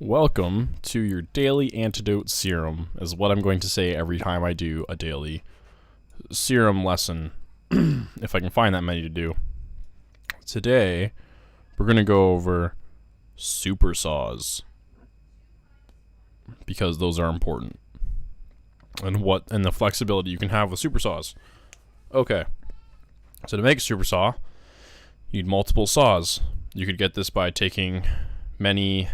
Welcome to your daily antidote serum, is what I'm going to say every time I do a daily serum lesson, if I can find that many to do. Today, we're going to go over super saws, because those are important, and the flexibility you can have with super saws. Okay, so to make a super saw, you need multiple saws. You could get this by taking many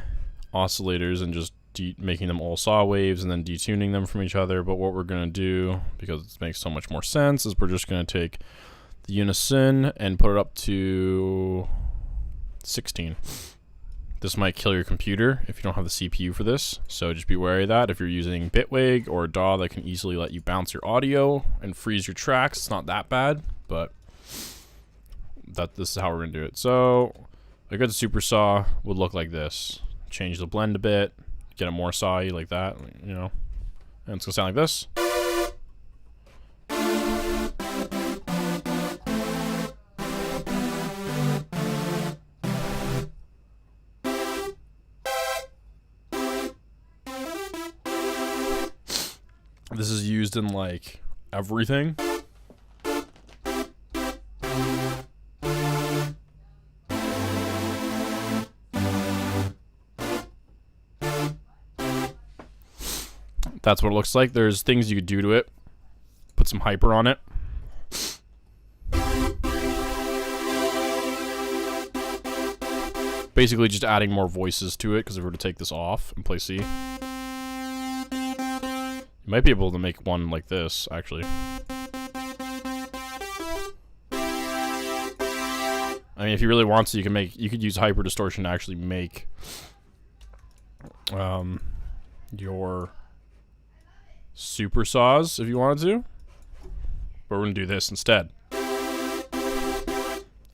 oscillators and just making them all saw waves and then detuning them from each other. But what we're going to do, because it makes so much more sense, is we're just going to take the unison and put it up to 16. This might kill your computer if you don't have the CPU for this, so just be wary of that. If you're using Bitwig or a DAW that can easily let you bounce your audio and freeze your tracks, it's not that bad, but this is how we're going to do it. So a good super saw would look like this. Change the blend a bit, get it more sawy like that, you know, and it's gonna sound like this. This is used in like everything. That's what it looks like. There's things you could do to it. Put some hyper on it. Basically just adding more voices to it, because if we were to take this off and play C, you might be able to make one like this, actually. I mean, if you really want to, you could use hyper distortion to actually make your super saws if you wanted to, but we're gonna do this instead.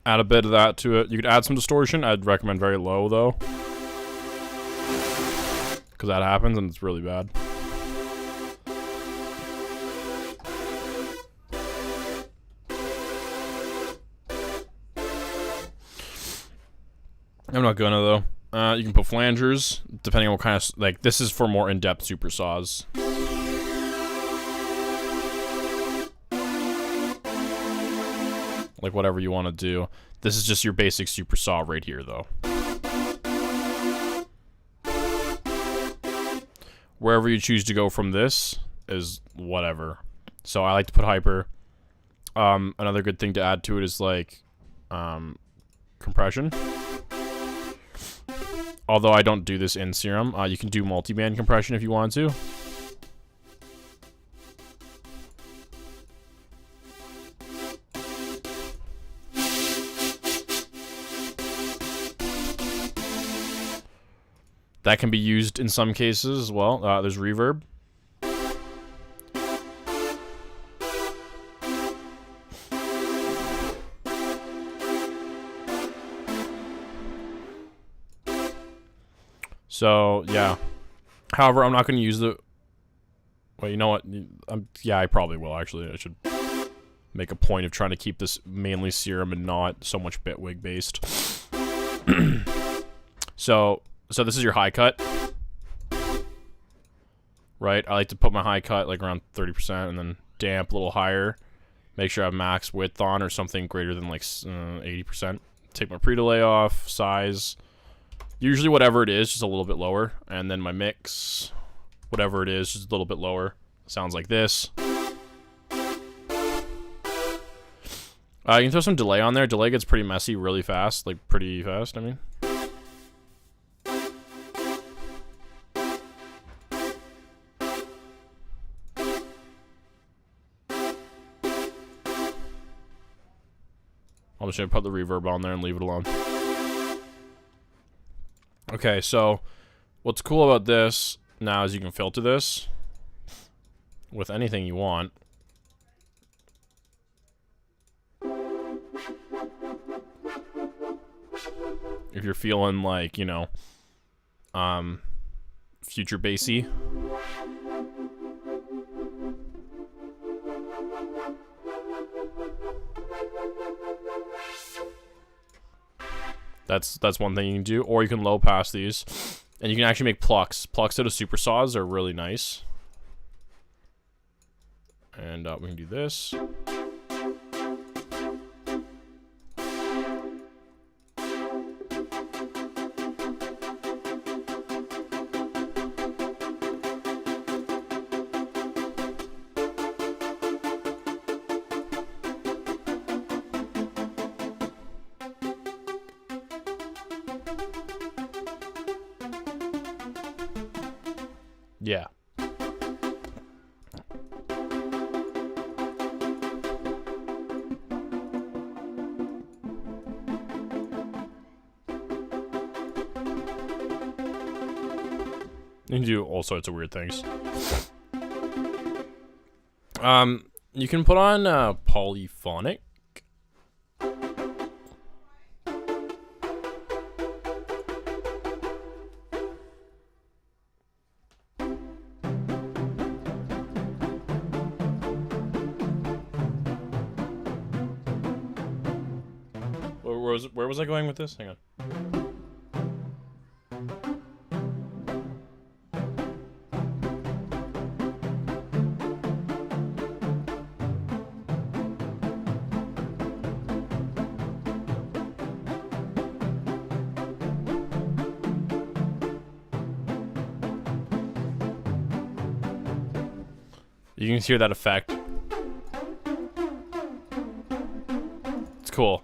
Add a bit of that to it. You could add some distortion. I'd recommend very low though, because that happens and it's really bad. I'm not gonna though. You can put flangers depending on what kind of, like, this is for more in-depth super saws. Like whatever you want to do. This is just your basic super saw right here though. Wherever you choose to go from this is whatever. So I like to put hyper. Another good thing to add to it is like compression. Although I don't do this in Serum. You can do multi-band compression if you want to. That can be used in some cases as well. There's reverb. So, yeah. However, I'm not going to use the... Well, you know what? Yeah, I probably will, actually. I should make a point of trying to keep this mainly Serum and not so much Bitwig based. So this is your high cut, right? I like to put my high cut like around 30% and then damp a little higher. Make sure I have max width on or something greater than like 80%. Take my pre-delay off, size, usually whatever it is, just a little bit lower. And then my mix, whatever it is, just a little bit lower. Sounds like this. You can throw some delay on there. Delay gets pretty messy really fast, like pretty fast, I mean. I'm just going to put the reverb on there and leave it alone. Okay, so what's cool about this now is you can filter this with anything you want. If you're feeling like, you know, future bassy. That's one thing you can do, or you can low pass these. And you can actually make plucks. Plucks out of super saws are really nice. And we can do this. Yeah. You can do all sorts of weird things. You can put on polyphonic. Where was I going with this? Hang on. You can hear that effect. It's cool.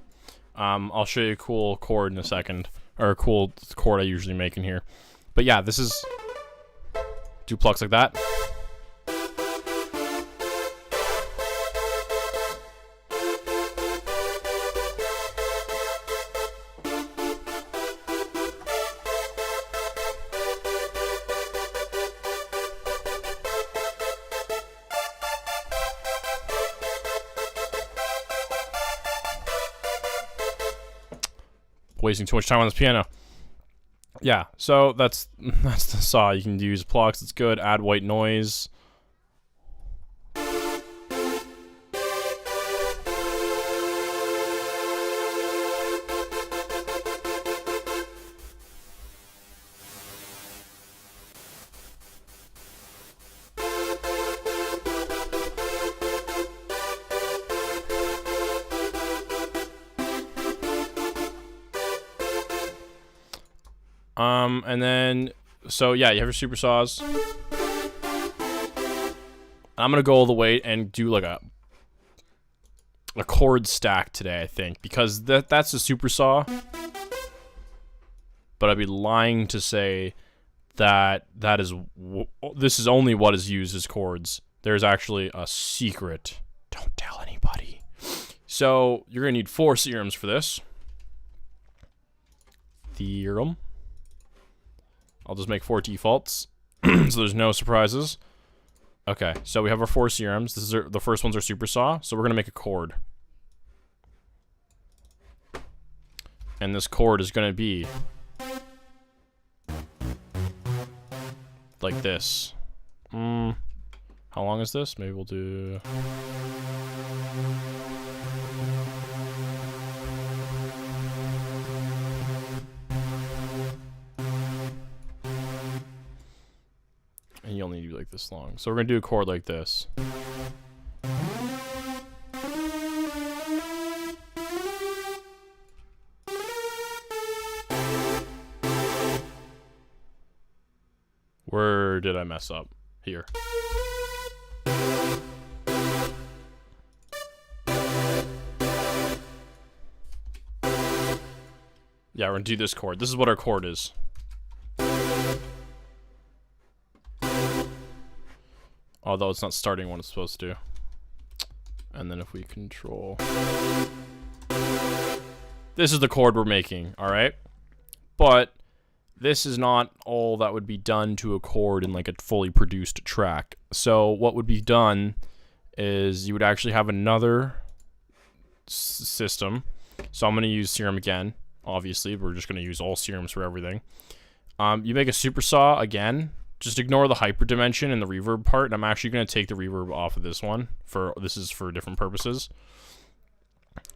I'll show you a cool chord in a second, or a cool chord I usually make in here. But yeah, this is do plucks like that. Wasting too much time on this piano. Yeah, so that's the saw. You can use plucks, it's good. Add white noise. And then, so yeah, you have your super saws. I'm gonna go all the way and do like a chord stack today, I think, because that's a super saw. But I'd be lying to say that this is only what is used as chords. There's actually a secret. Don't tell anybody. So you're gonna need 4 serums for this. Serum. I'll just make 4 defaults, so there's no surprises. Okay, so we have our 4 serums. This is the first one's our super saw, so we're gonna make a chord. And this chord is gonna be like this. How long is this? Maybe we'll do... And you only do like this long. So we're gonna do a chord like this. Where did I mess up? Here. Yeah, we're gonna do this chord. This is what our chord is. Although it's not starting when it's supposed to. And then if we control... This is the chord we're making, alright? But this is not all that would be done to a chord in like a fully produced track. So what would be done is you would actually have another system. So I'm going to use Serum again. Obviously, we're just going to use all serums for everything. You make a super saw again. Just ignore the hyperdimension and the reverb part. And I'm actually going to take the reverb off of this one. This is for different purposes.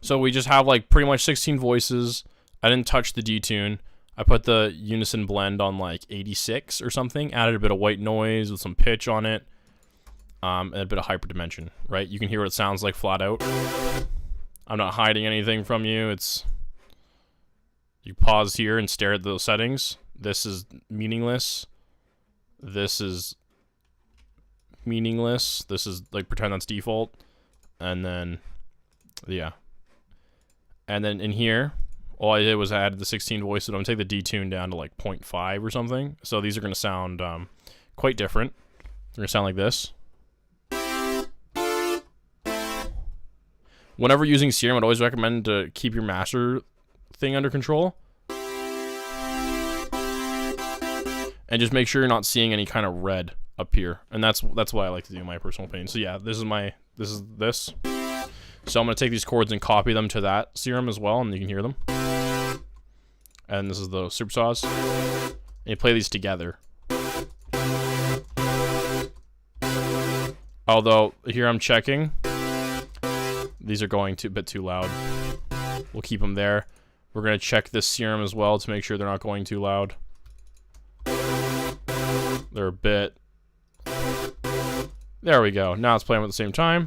So we just have like pretty much 16 voices. I didn't touch the detune. I put the unison blend on like 86 or something, added a bit of white noise with some pitch on it, and a bit of hyperdimension, right? You can hear what it sounds like flat out. I'm not hiding anything from you. You pause here and stare at those settings. This is meaningless. This is meaningless. This is like pretend that's default. And then, yeah. And then in here, all I did was I added the 16 voice, so I'm going to take the detune down to like 0.5 or something. So these are going to sound quite different. They're going to sound like this. Whenever using Serum, I'd always recommend to keep your master thing under control. And just make sure you're not seeing any kind of red up here. And that's what I like to do in my personal opinion. So yeah, this is this. So I'm going to take these chords and copy them to that Serum as well, and you can hear them. And this is the supersaws. And you play these together. Although, here I'm checking. These are going a bit too loud. We'll keep them there. We're going to check this Serum as well to make sure they're not going too loud. They're a bit... There we go. Now it's playing at the same time.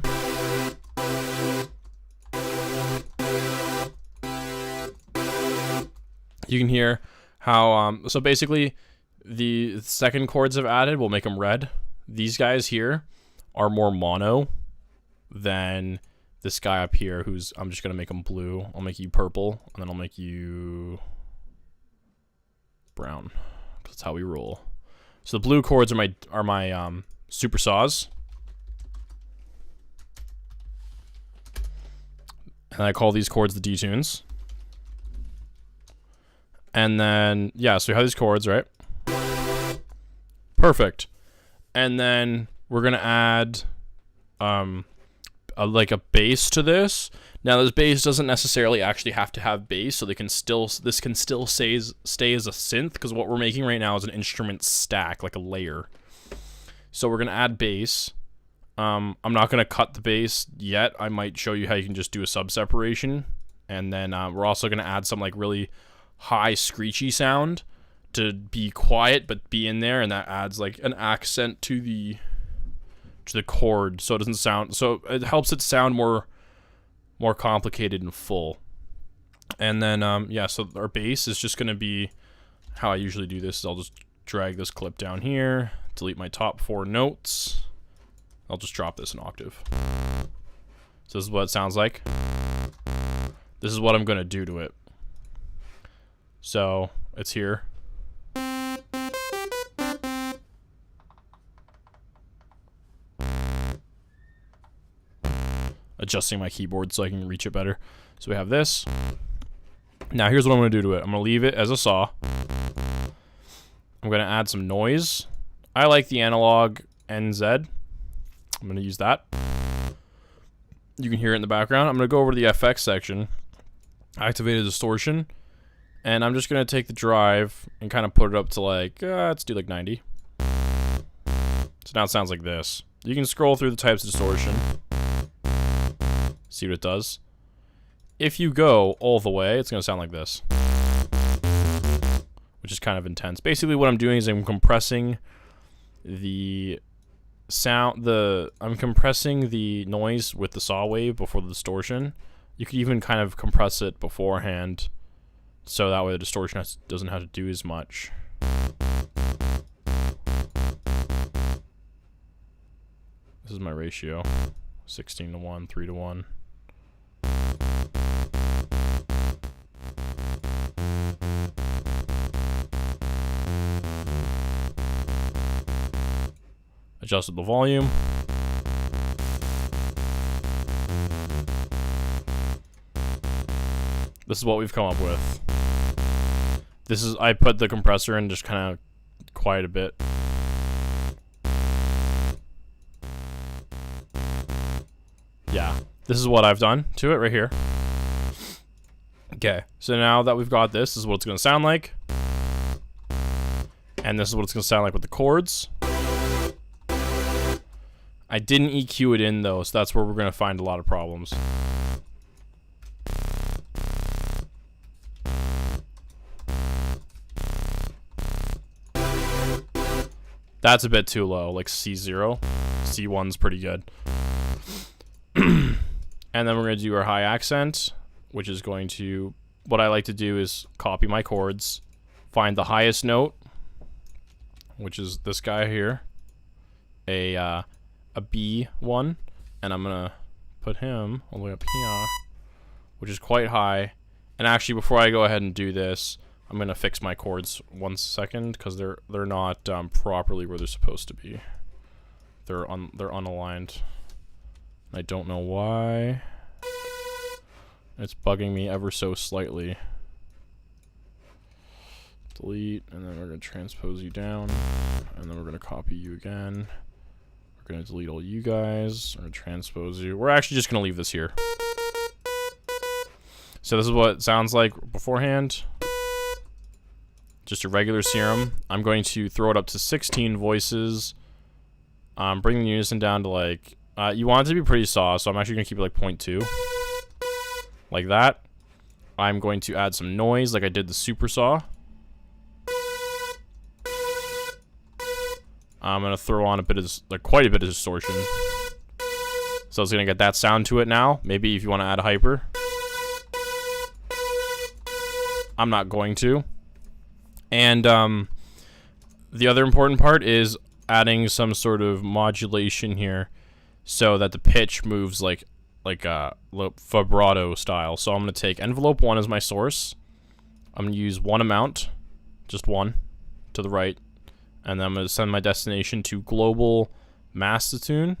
You can hear how, so basically, the second chords I've added will make them red. These guys here are more mono than this guy up here, I'm just going to make him blue. I'll make you purple, and then I'll make you brown. That's how we roll. So the blue chords are my super saws. And I call these chords the detunes. And then, yeah, so we have these chords, right? Perfect. And then we're going to add like a bass to this. Now, this bass doesn't necessarily actually have to have bass, so this can still stay as a synth, because what we're making right now is an instrument stack, like a layer. So we're going to add bass. I'm not going to cut the bass yet. I might show you how you can just do a sub-separation. And then we're also going to add some like really high screechy sound to be quiet but be in there, and that adds like an accent to the chord, so it doesn't sound, so it helps it sound more complicated and full. And then yeah, so our bass is just going to be how I usually do this. Is I'll just drag this clip down here, delete my top 4 notes. I'll just drop this an octave. So this is what it sounds like. This is what I'm going to do to it. So it's here. Adjusting my keyboard so I can reach it better. So we have this. Now here's what I'm going to do to it. I'm going to leave it as a saw. I'm going to add some noise. I like the analog NZ. I'm going to use that. You can hear it in the background. I'm going to go over to the FX section. Activate a distortion. And I'm just going to take the drive and kind of put it up to like, let's do like 90. So now it sounds like this. You can scroll through the types of distortion. See what it does. If you go all the way, it's going to sound like this. Which is kind of intense. Basically what I'm doing is I'm compressing the sound, I'm compressing the noise with the saw wave before the distortion. You could even kind of compress it beforehand, so that way the distortion doesn't have to do as much. This is my ratio. 16:1, 3:1. Adjusted the volume. This is what we've come up with. This is, I put the compressor in just kind of quiet a bit. Yeah, this is what I've done to it right here. Okay, so now that we've got this is what it's going to sound like. And this is what it's going to sound like with the chords. I didn't EQ it in though, so that's where we're going to find a lot of problems. That's a bit too low, like C0. C1's pretty good. And then we're going to do our high accent, which is going to... What I like to do is copy my chords, find the highest note, which is this guy here, a B1, and I'm going to put him all the way up here, which is quite high. And actually, before I go ahead and do this, I'm going to fix my chords 1 second, because they're not properly where they're supposed to be. They're unaligned. I don't know why. It's bugging me ever so slightly. Delete, and then we're going to transpose you down, and then we're going to copy you again. We're going to delete all you guys. We're going to transpose you. We're actually just going to leave this here. So this is what it sounds like beforehand. Just a regular Serum. I'm going to throw it up to 16 voices. Bring the unison down to like... you want it to be pretty soft, so I'm actually going to keep it like 0.2. Like that. I'm going to add some noise like I did the super saw. I'm going to throw on a bit of, like, quite a bit of distortion. So it's going to get that sound to it now. Maybe if you want to add a hyper. I'm not going to. And the other important part is adding some sort of modulation here so that the pitch moves like a vibrato style. So I'm going to take envelope 1 as my source. I'm going to use one amount, just one, to the right. And then I'm going to send my destination to global master tune.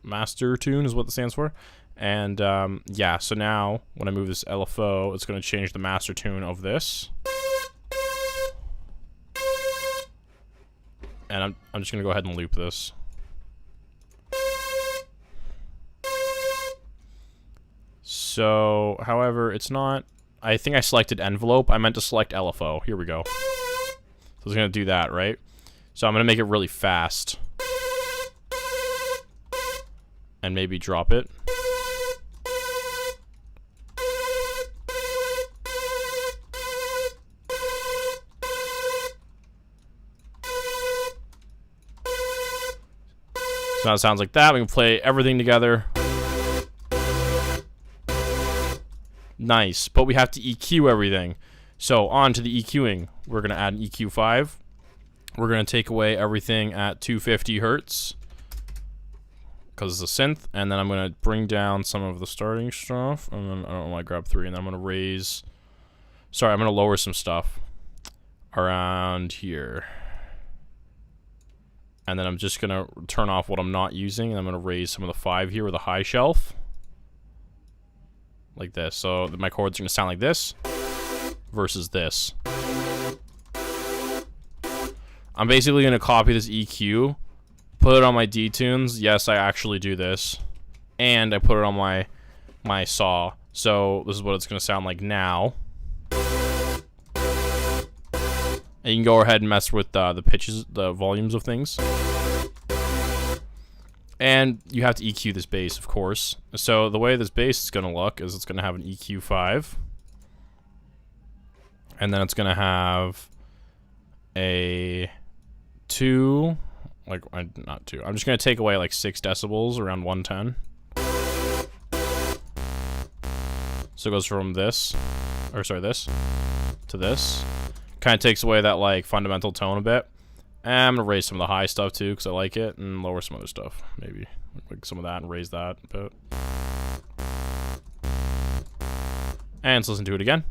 Master tune is what that stands for. And yeah, so now when I move this LFO, it's going to change the master tune of this. And I'm just going to go ahead and loop this. So, however, it's not... I think I selected envelope. I meant to select LFO. Here we go. So it's going to do that, right? So I'm going to make it really fast. And maybe drop it. So now it sounds like that. We can play everything together. Nice, but we have to EQ everything. So on to the EQing. We're going to add an EQ5. We're going to take away everything at 250 hertz because it's a synth, and then I'm going to bring down some of the starting stuff, and then I don't know why I grab 3, and then I'm going to raise... Sorry, I'm going to lower some stuff around here. And then I'm just going to turn off what I'm not using, and I'm going to raise some of the 5 here with a high shelf. Like this. So my chords are going to sound like this versus this. I'm basically going to copy this EQ, put it on my D-tunes. Yes, I actually do this. And I put it on my saw. So this is what it's going to sound like now. And you can go ahead and mess with the pitches, the volumes of things. And you have to EQ this bass, of course. So the way this bass is going to look is it's going to have an EQ5. And then it's going to have a 2, like, not 2. I'm just going to take away like 6 decibels, around 110. So it goes from this, or sorry, this, to this. Kind of takes away that like fundamental tone a bit. And I'm gonna raise some of the high stuff too because I like it, and lower some other stuff, maybe like some of that, and raise that a bit. And let's listen to it again.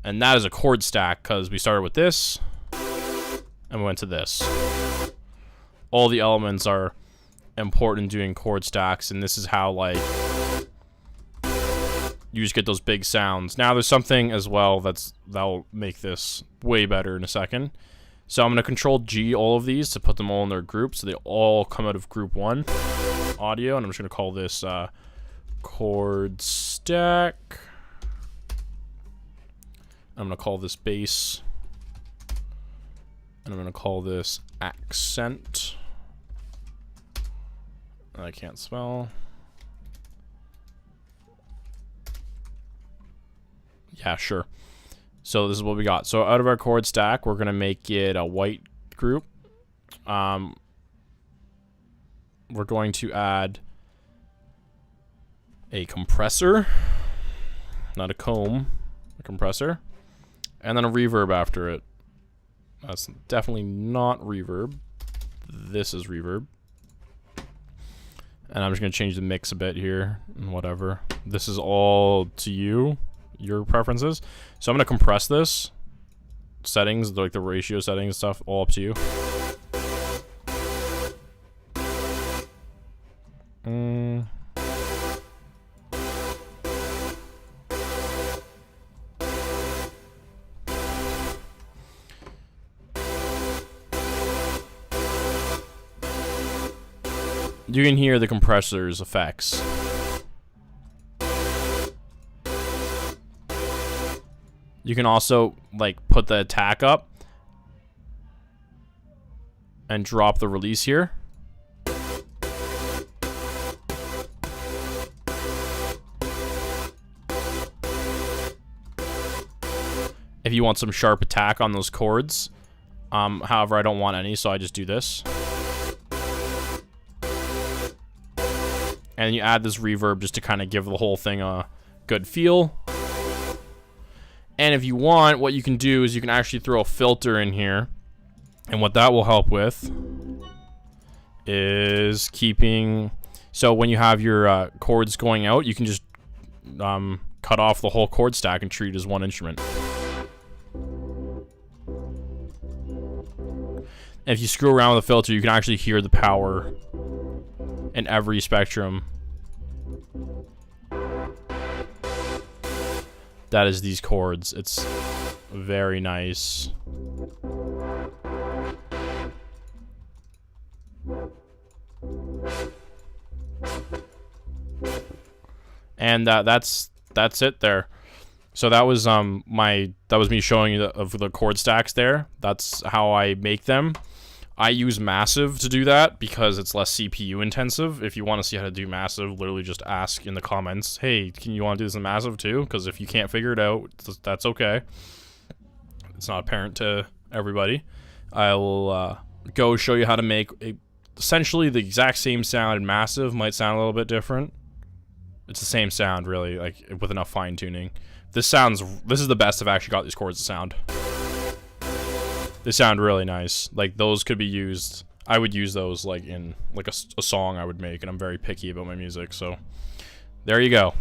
And that is a chord stack because we started with this and we went to this. All the elements are important in doing chord stacks, and this is how like you just get those big sounds. Now there's something as well that'll make this way better in a second. So I'm going to Control G all of these to put them all in their group so they all come out of group 1 audio, and I'm just going to call this chord stack. I'm going to call this bass, and I'm going to call this accent. I can't spell. Yeah, sure. So this is what we got. So out of our chord stack, we're gonna make it a white group. We're going to add a compressor, not a comb, a compressor, and then a reverb after it. That's definitely not reverb. This is reverb. And I'm just going to change the mix a bit here and whatever. This is all to you, your preferences. So I'm going to compress this. Settings, like the ratio settings and stuff, all up to you. You can hear the compressor's effects. You can also like put the attack up and drop the release here. If you want some sharp attack on those chords. However, I don't want any, so I just do this. And you add this reverb just to kind of give the whole thing a good feel. And if you want, what you can do is you can actually throw a filter in here. And what that will help with is keeping... So when you have your chords going out, you can just cut off the whole chord stack and treat it as one instrument. And if you screw around with the filter, you can actually hear the power in every spectrum. That is these chords. It's very nice. And that's it there. So that was me showing you the chord stacks there. That's how I make them. I use Massive to do that because it's less CPU intensive. If you want to see how to do Massive, literally just ask in the comments, hey, can you want to do this in Massive too? Because if you can't figure it out, that's okay. It's not apparent to everybody. I will go show you how to make essentially the exact same sound in Massive. Might sound a little bit different. It's the same sound, really, like with enough fine tuning. This is the best I've actually got these chords to sound. They sound really nice. Like those could be used. I would use those like in like a song I would make, and I'm very picky about my music. So there you go.